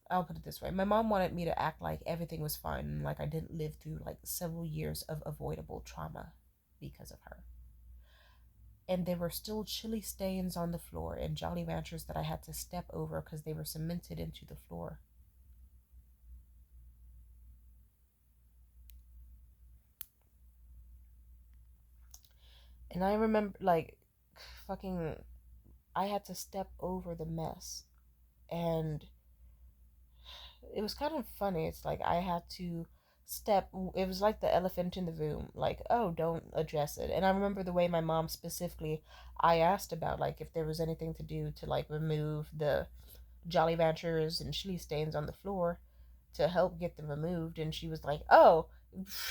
I'll put it this way, my mom wanted me to act like everything was fine and like I didn't live through like several years of avoidable trauma because of her. And there were still chili stains on the floor and Jolly Ranchers that I had to step over because they were cemented into the floor. And I remember, like, fucking, I had to step over the mess. And it was kind of funny. It's like I had to step, it was like the elephant in the room, like, oh, don't address it. And I remember the way my mom specifically, I asked about like if there was anything to do to like remove the Jolly Ranchers and chili stains on the floor to help get them removed, and she was like, oh,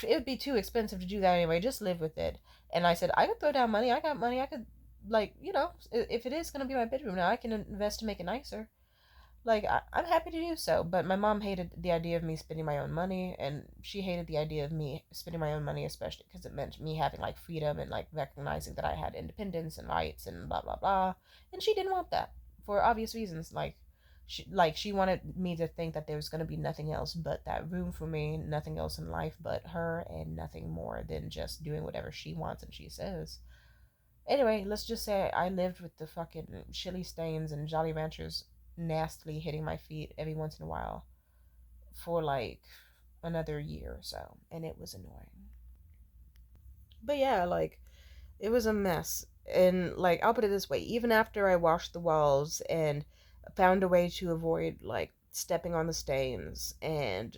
it would be too expensive to do that anyway, just live with it. And I said, I could throw down money, I got money, I could, like, if it is going to be my bedroom now, I can invest to make it nicer. Like, I'm happy to do so, but my mom hated the idea of me spending my own money, and she hated the idea of me spending my own money, especially because it meant me having like freedom and like recognizing that I had independence and rights and blah blah blah. And she didn't want that for obvious reasons. She wanted me to think that there was going to be nothing else but that room for me, nothing else in life but her, and nothing more than just doing whatever she wants and she says. Anyway, let's just say I lived with the fucking chili stains and Jolly Ranchers nastily hitting my feet every once in a while for like another year or so, and it was annoying. But yeah, like, it was a mess. And like, I'll put it this way, even after I washed the walls and found a way to avoid like stepping on the stains and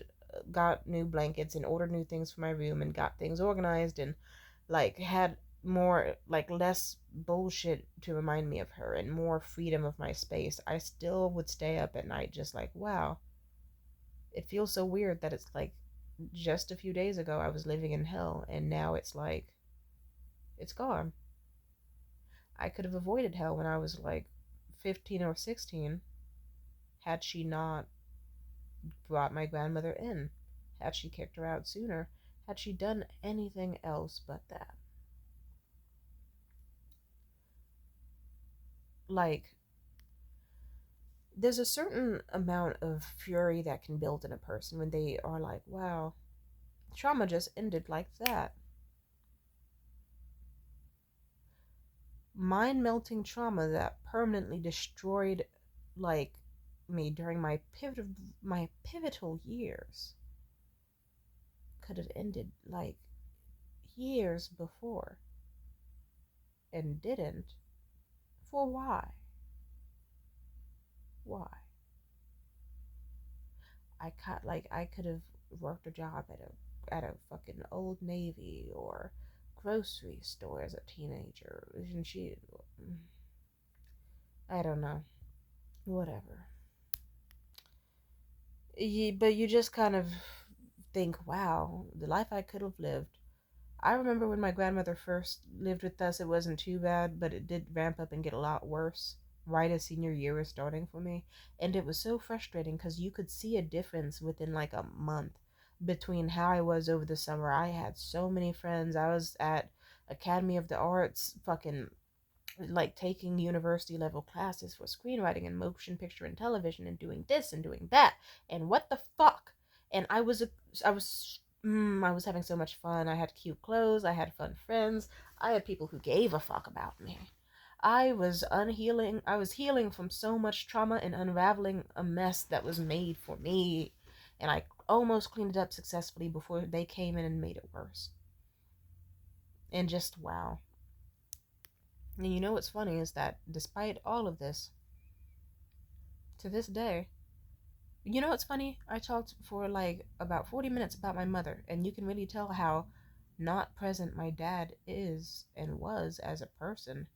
got new blankets and ordered new things for my room and got things organized and like had more like less bullshit to remind me of her and more freedom of my space, I still would stay up at night just like, wow, it feels so weird that it's like just a few days ago I was living in hell and now it's like it's gone. I could have avoided hell when I was like 15 or 16 had she not brought my grandmother in, had she kicked her out sooner, had she done anything else but that. Like, there's a certain amount of fury that can build in a person when they are like, wow, trauma just ended like that. Mind melting trauma that permanently destroyed like me during my pivotal years could have ended like years before and didn't. For why? Why? I could have worked a job at a fucking Old Navy or grocery store as a teenager. And I don't know. Whatever. But you just kind of think, wow, the life I could have lived. I remember when my grandmother first lived with us, it wasn't too bad, but it did ramp up and get a lot worse right as senior year was starting for me. And it was so frustrating because you could see a difference within like a month between how I was over the summer. I had so many friends. I was at Academy of the Arts, fucking like taking university level classes for screenwriting and motion picture and television and doing this and doing that and what the fuck. And I was having so much fun. I had cute clothes, I had fun friends, I had people who gave a fuck about me. I was healing from so much trauma and unraveling a mess that was made for me, and I almost cleaned it up successfully before they came in and made it worse. And just wow. And you know what's funny is that despite all of this, to this day, you know what's funny? I talked for like about 40 minutes about my mother, and you can really tell how not present my dad is and was as a person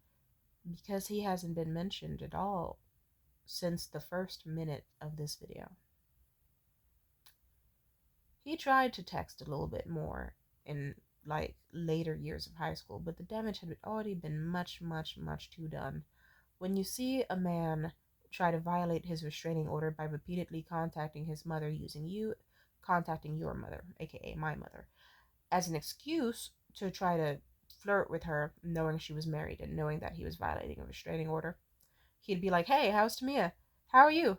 because he hasn't been mentioned at all since the first minute of this video. He tried to text a little bit more in like later years of high school, but the damage had already been much, much, much too done. When you see a man try to violate his restraining order by repeatedly contacting his mother using contacting your mother, aka my mother, as an excuse to try to flirt with her, knowing she was married and knowing that he was violating a restraining order, he'd be like, "Hey, how's Tamia? How are you?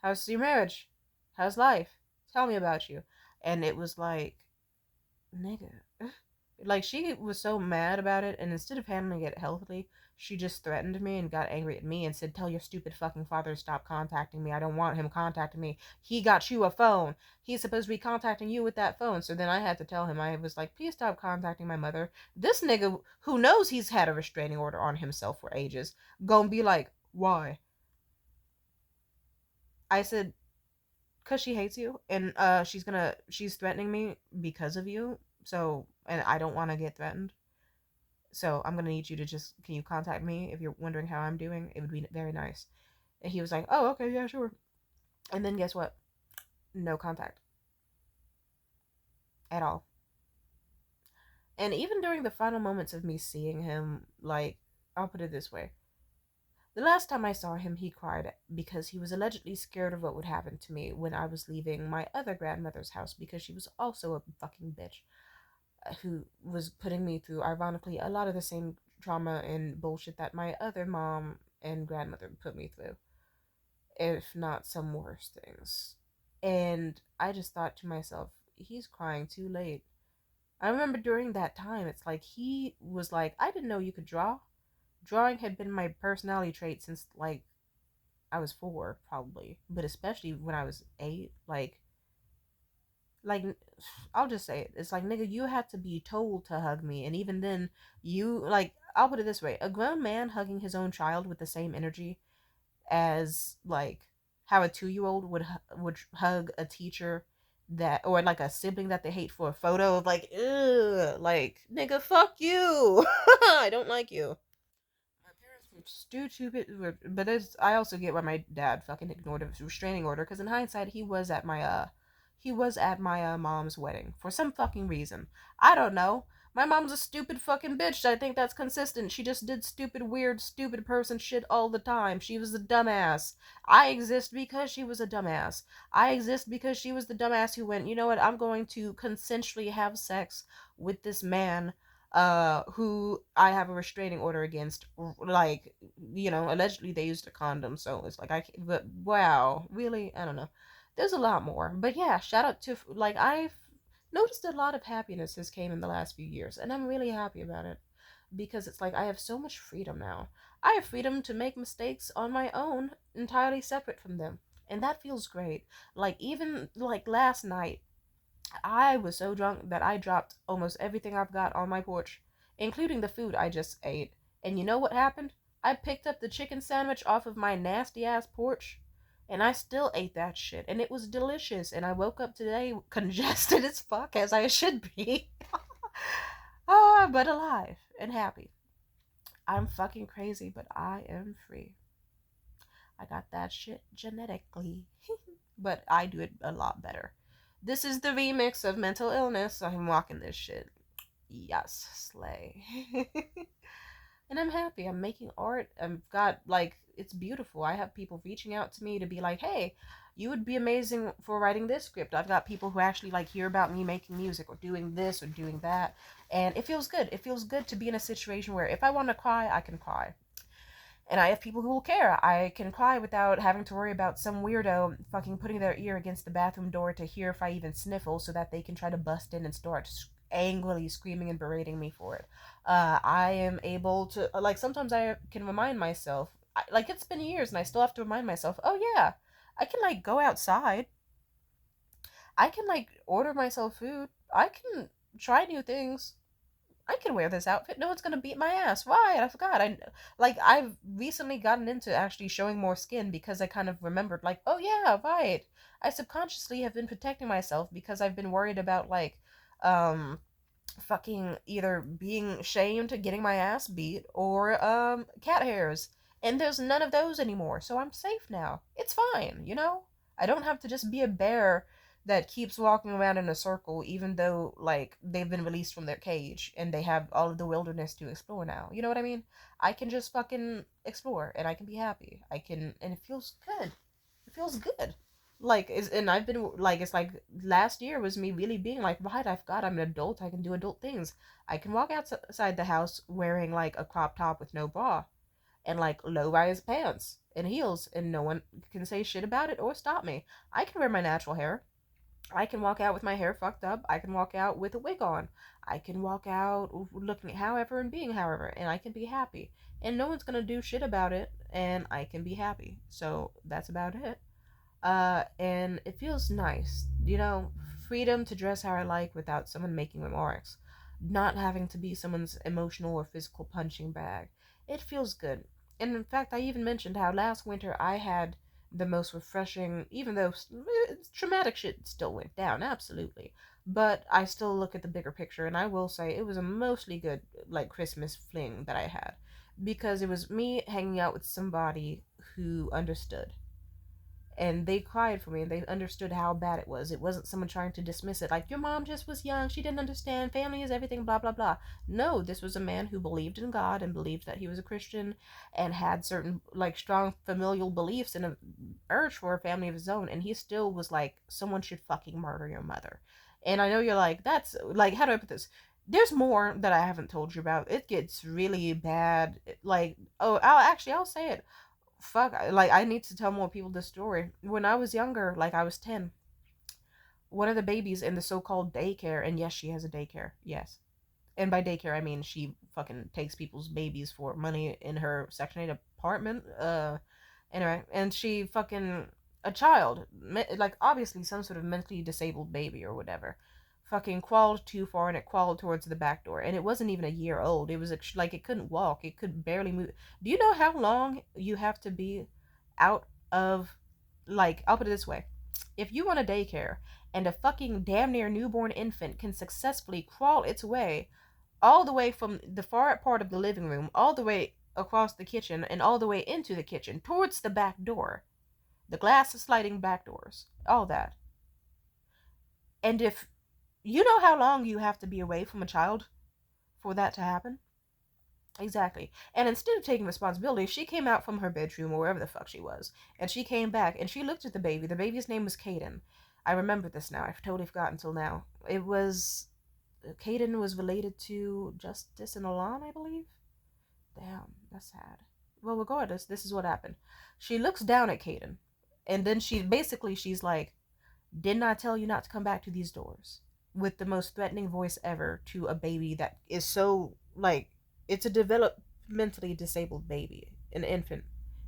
How's your marriage? How's life? Tell me about you." And it was like, nigga. Like, she was so mad about it, and instead of handling it healthily, she just threatened me and got angry at me and said, "Tell your stupid fucking father to stop contacting me. I don't want him contacting me. He got you a phone. He's supposed to be contacting you with that phone." So then I had to tell him, I was like, "Please stop contacting my mother. This nigga, who knows he's had a restraining order on himself for ages, gonna be like, why?" I said, "Cause she hates you, and she's threatening me because of you. So, and I don't want to get threatened. So I'm gonna need you to just, can you contact me if you're wondering how I'm doing? It would be very nice." And he was like, "Oh, okay, yeah, sure." And then guess what? No contact at all. And even during the final moments of me seeing him, like, I'll put it this way. The last time I saw him, he cried because he was allegedly scared of what would happen to me when I was leaving my other grandmother's house because she was also a fucking bitch who was putting me through, ironically, a lot of the same trauma and bullshit that my other mom and grandmother put me through, if not some worse things. And I just thought to myself, he's crying too late. I remember during that time, it's like he was like, "I didn't know you could draw." Drawing had been my personality trait since like I was 4, probably, but especially when I was 8. Like I'll just say it. It's like, nigga, you had to be told to hug me, and even then, you like. I'll put it this way: a grown man hugging his own child with the same energy as like how a 2-year-old would hug a teacher that, or like a sibling that they hate for a photo of, like, ugh, like, nigga, fuck you. I don't like you. My parents were stupid, but I also get why my dad fucking ignored a restraining order, because in hindsight, he was at my mom's wedding for some fucking reason. I don't know. My mom's a stupid fucking bitch. I think that's consistent. She just did stupid, weird, stupid person shit all the time. She was a dumbass. I exist because she was a dumbass. I exist because she was the dumbass who went, "You know what? I'm going to consensually have sex with this man who I have a restraining order against." Like, allegedly they used a condom, so it's like, but wow, really, I don't know. There's a lot more, but yeah, shout out to, like, I've noticed a lot of happiness has came in the last few years, and I'm really happy about it because it's like I have so much freedom now. I have freedom to make mistakes on my own, entirely separate from them, and that feels great. Like, even like last night, I was so drunk that I dropped almost everything I've got on my porch, including the food I just ate. And you know what happened? I picked up the chicken sandwich off of my nasty ass porch, and I still ate that shit, and it was delicious. And I woke up today congested as fuck, as I should be. But alive and happy. I'm fucking crazy, but I am free. I got that shit genetically. But I do it a lot better. This is the remix of mental illness. I'm walking this shit. Yes, slay. And I'm happy. I'm making art. I've got, like, it's beautiful. I have people reaching out to me to be like, hey, you would be amazing for writing this script. I've got people who actually, like, hear about me making music or doing this or doing that. And it feels good. It feels good to be in a situation where if I want to cry, I can cry. And I have people who will care. I can cry without having to worry about some weirdo fucking putting their ear against the bathroom door to hear if I even sniffle so that they can try to bust in and start angrily screaming and berating me for it. I am able to, like, sometimes I can remind myself, like, it's been years and I still have to remind myself, oh yeah, I can, like, go outside. I can, like, order myself food. I can try new things. I can wear this outfit. No one's gonna beat my ass. Why? I forgot. I've recently gotten into actually showing more skin because I kind of remembered, like, oh yeah, right. I subconsciously have been protecting myself because I've been worried about, like, um fucking either being shamed, getting my ass beat, or cat hairs. And there's none of those anymore, so I'm safe now. It's fine, you know? I don't have to just be a bear that keeps walking around in a circle even though, like, they've been released from their cage and they have all of the wilderness to explore now. You know what I mean? I can just fucking explore and I can be happy. I can, and it feels good. It feels good. Like, is and I've been like, it's like last year was me really being like, right, I'm an adult, I can do adult things. I can walk outside the house wearing like a crop top with no bra and like low rise pants and heels, and no one can say shit about it or stop me. I can wear my natural hair. I can walk out with my hair fucked up. I can walk out with a wig on. I can walk out looking however and being however, and I can be happy. And no one's gonna do shit about it, and I can be happy. So that's about it. And it feels nice, you know, freedom to dress how I like without someone making remarks, not having to be someone's emotional or physical punching bag. It feels good. And in fact, I even mentioned how last winter I had the most refreshing, even though traumatic shit still went down, absolutely. But I still look at the bigger picture, and I will say it was a mostly good, like, Christmas fling that I had. Because it was me hanging out with somebody who understood, and they cried for me and they understood how bad it was. It wasn't someone trying to dismiss it like your mom just was young, she didn't understand, family is everything, blah blah blah. No, this was a man who believed in God and believed that he was a Christian and had certain, like, strong familial beliefs and a urge for a family of his own, and he still was like, someone should fucking murder your mother. And I know you're like, that's like, how do I put this? There's more that I haven't told you about. It gets really bad. Like, oh, I'll say it. Fuck, like, I need to tell more people this story. When I was younger, like, I was 10, one of the babies in the so-called daycare, and yes, she has a daycare, yes, and by daycare I mean she fucking takes people's babies for money in her Section 8 apartment. Anyway, and she fucking, a child, like, obviously some sort of mentally disabled baby or whatever, fucking crawled too far and it crawled towards the back door, and it wasn't even a year old. It was like, it couldn't walk, it could barely move. Do you know how long you have to be out of, like, I'll put it this way: if you run a daycare and a fucking damn near newborn infant can successfully crawl its way all the way from the far part of the living room, all the way across the kitchen, and all the way into the kitchen towards the back door, the glass sliding back doors, all that. And if you know how long you have to be away from a child for that to happen? Exactly. And instead of taking responsibility, she came out from her bedroom or wherever the fuck she was, and she came back and she looked at the baby. The baby's name was Caden. I remember this now. I've totally forgotten until now. It was, Caden was related to Justice and Alon, I believe. Damn, that's sad. Well, regardless, this is what happened. She looks down at Caden, and then she's like, didn't I tell you not to come back to these doors? With the most threatening voice ever to a baby that is so, like, it's a developmentally disabled baby, an infant.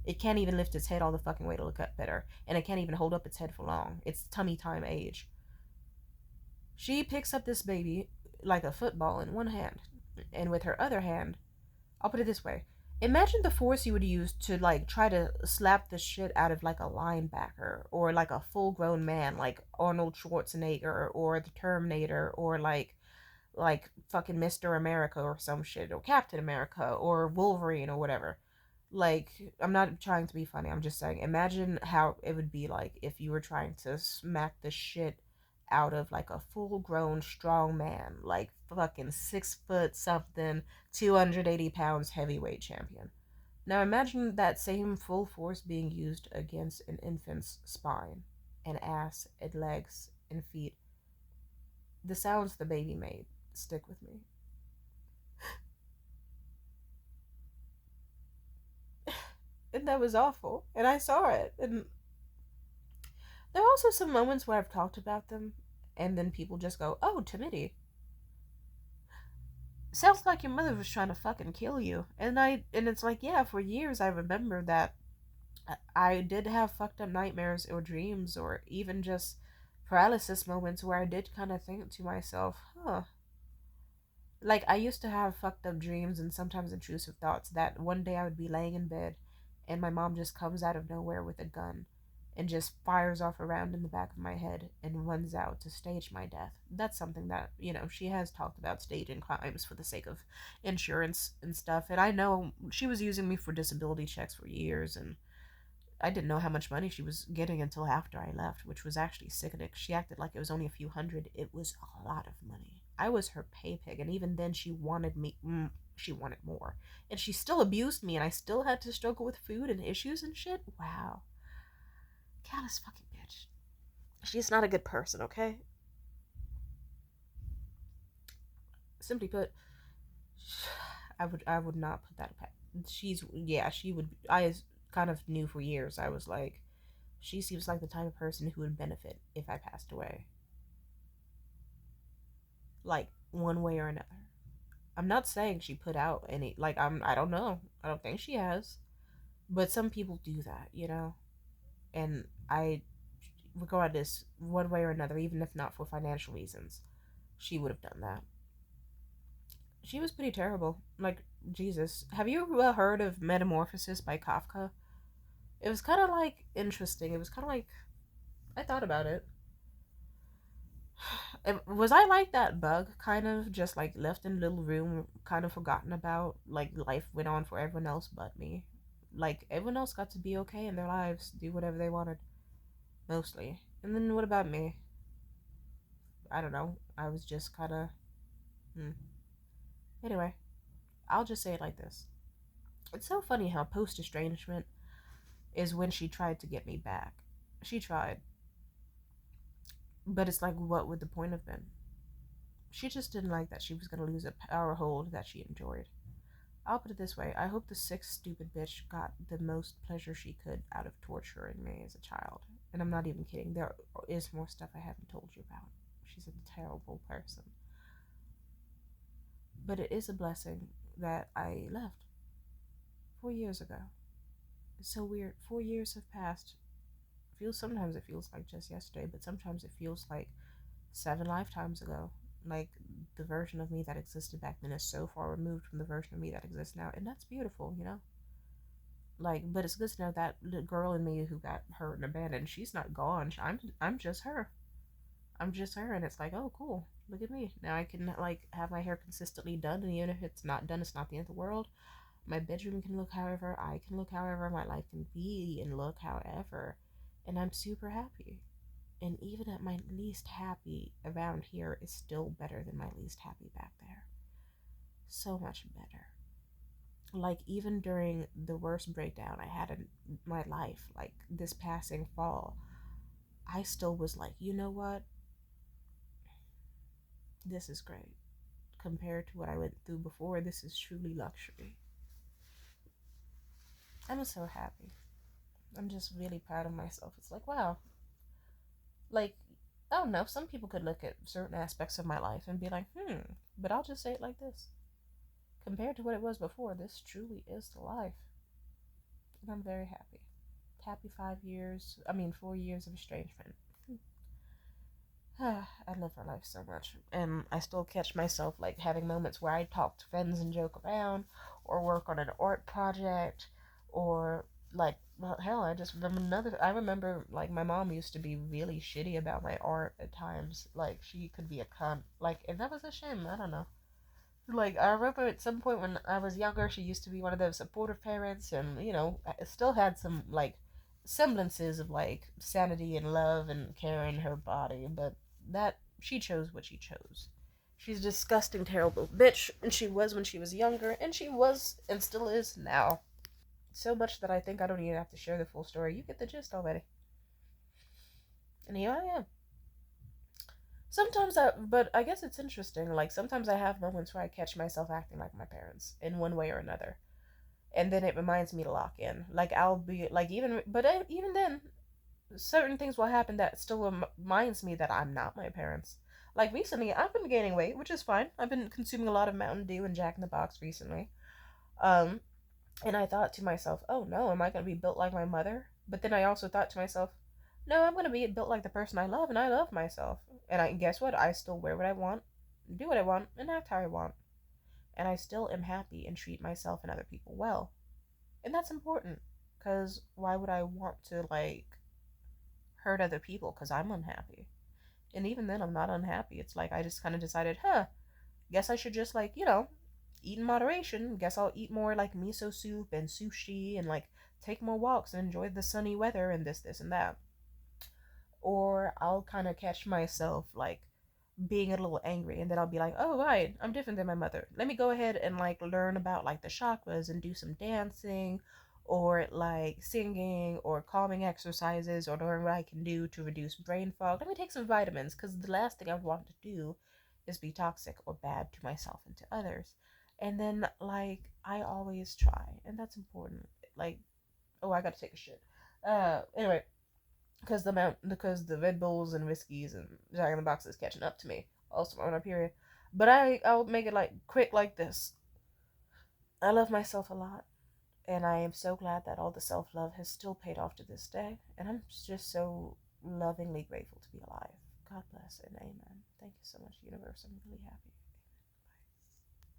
It can't even lift its head all the fucking way to look up at her, and it can't even hold up its head for long. It's tummy time age. She picks up this baby like a football in one hand, and with her other hand, I'll put it this way. Imagine the force you would use to like try to slap the shit out of like a linebacker or like a full grown man like Arnold Schwarzenegger or the Terminator or like fucking Mr. America or some shit or Captain America or Wolverine or whatever. Like, I'm not trying to be funny. I'm just saying, imagine how it would be like if you were trying to smack the shit out of like a full grown strong man, like fucking 6 foot something, 280 pounds heavyweight champion. Now imagine that same full force being used against an infant's spine and ass and legs and feet. The sounds the baby made stick with me. And that was awful. And I saw it. And there are also some moments where I've talked about them, and then people just go, "Oh, Timidity, sounds like your mother was trying to fucking kill you." And it's like, yeah, for years I remember that I did have fucked up nightmares or dreams or even just paralysis moments where I did kind of think to myself, huh. Like, I used to have fucked up dreams and sometimes intrusive thoughts that one day I would be laying in bed and my mom just comes out of nowhere with a gun and just fires off a round in the back of my head and runs out to stage my death. That's something that, she has talked about staging crimes for the sake of insurance and stuff. And I know she was using me for disability checks for years, and I didn't know how much money she was getting until after I left, which was actually sickening. She acted like it was only a few hundred. It was a lot of money. I was her pay pig, and even then, she wanted me. She wanted more, and she still abused me, and I still had to struggle with food and issues and shit. Wow, callous fucking bitch. She's not a good person, okay? Simply put, I would not put that past. She's yeah, she would. I kind of knew for years. I was like, she seems like the type of person who would benefit if I passed away, like one way or another. I'm not saying she put out any like I don't know. I don't think she has. But some people do that. And I regardless one way or another, even if not for financial reasons, she would have done that. She was pretty terrible. Like Jesus. Have you heard of Metamorphosis by Kafka? It was kind of like interesting. It was kind of like I thought about it. Was I like that bug, kind of just like left in a little room, kind of forgotten about? Like life went on for everyone else but me. Like everyone else got to be okay in their lives, do whatever they wanted, mostly. And then what about me? I don't know. I was just kind of. Hmm. Anyway, I'll just say it like this. It's so funny how post estrangement is when she tried to get me back. She tried, but it's like, what would the point have been? She just didn't like that she was going to lose a power hold that she enjoyed. I'll put it this way. I hope the sick, stupid bitch got the most pleasure she could out of torturing me as a child. And I'm not even kidding. There is more stuff I haven't told you about. She's a terrible person. But it is a blessing that I left 4 years ago. It's so weird. 4 years have passed. Sometimes it feels like just yesterday, but sometimes it feels like 7 lifetimes ago. Like the version of me that existed back then is so far removed from the version of me that exists now, and that's beautiful. Like, but it's good to know that the girl in me who got hurt and abandoned, she's not gone. I'm just her. I'm just her, and it's like, oh, cool. Look at me now. I can like have my hair consistently done, and even if it's not done, it's not the end of the world. My bedroom can look however, I can look however, my life can be and look however, and I'm super happy. And even at my least happy around here is still better than my least happy back there. So much better. Like, even during the worst breakdown I had in my life, like this passing fall, I still was like, you know what? This is great. Compared to what I went through before, this is truly luxury. I'm so happy. I'm just really proud of myself. It's like, wow. Like, I don't know. Some people could look at certain aspects of my life and be like, but I'll just say it like this. Compared to what it was before, this truly is the life. And I'm very happy. Happy 5 years, 4 years of estrangement. I love her life so much, and I still catch myself like having moments where I talk to friends and joke around, or work on an art project, or like, well, hell, I just remember another. I remember like my mom used to be really shitty about my art at times. Like she could be a cunt. Like, and that was a shame. I don't know. Like I remember at some point when I was younger, she used to be one of those supportive parents, and I still had some like semblances of like sanity and love and care in her body, but that she chose what she chose. She's a disgusting, terrible bitch, and she was when she was younger, and she was and still is now. So much that I think I don't even have to share the full story. You get the gist already. And here I am. But I guess it's interesting. Like sometimes I have moments where I catch myself acting like my parents in one way or another, and then it reminds me to lock in. Like I'll be like even then, certain things will happen that still reminds me that I'm not my parents. Like recently, I've been gaining weight, which is fine. I've been consuming a lot of Mountain Dew and Jack in the Box recently. Um, and I thought to myself, oh no, am I gonna be built like my mother? But then I also thought to myself, no, I'm gonna be built like the person I love, and I love myself. And I guess what? I still wear what I want, do what I want, and act how I want. And I still am happy and treat myself and other people well. And that's important. Because why would I want to, like, hurt other people because I'm unhappy? And even then, I'm not unhappy. It's like I just kind of decided, guess I should just, like, eat in moderation. Guess I'll eat more, like, miso soup and sushi and, like, take more walks and enjoy the sunny weather and this, and that. Or I'll kind of catch myself, like, being a little angry, and then I'll be like, oh right, I'm different than my mother, let me go ahead and like learn about like the chakras and do some dancing or like singing or calming exercises, or learn what I can do to reduce brain fog. Let me take some vitamins, because the last thing I want to do is be toxic or bad to myself and to others. And then like I always try, and that's important. Like, oh, I gotta take a shit. Anyway, because the Red Bulls and whiskeys and Jack in the Box is catching up to me. Also on a period, but I'll make it like quick like this. I love myself a lot, and I am so glad that all the self love has still paid off to this day, and I'm just so lovingly grateful to be alive. God bless and amen. Thank you so much, universe. I'm really happy.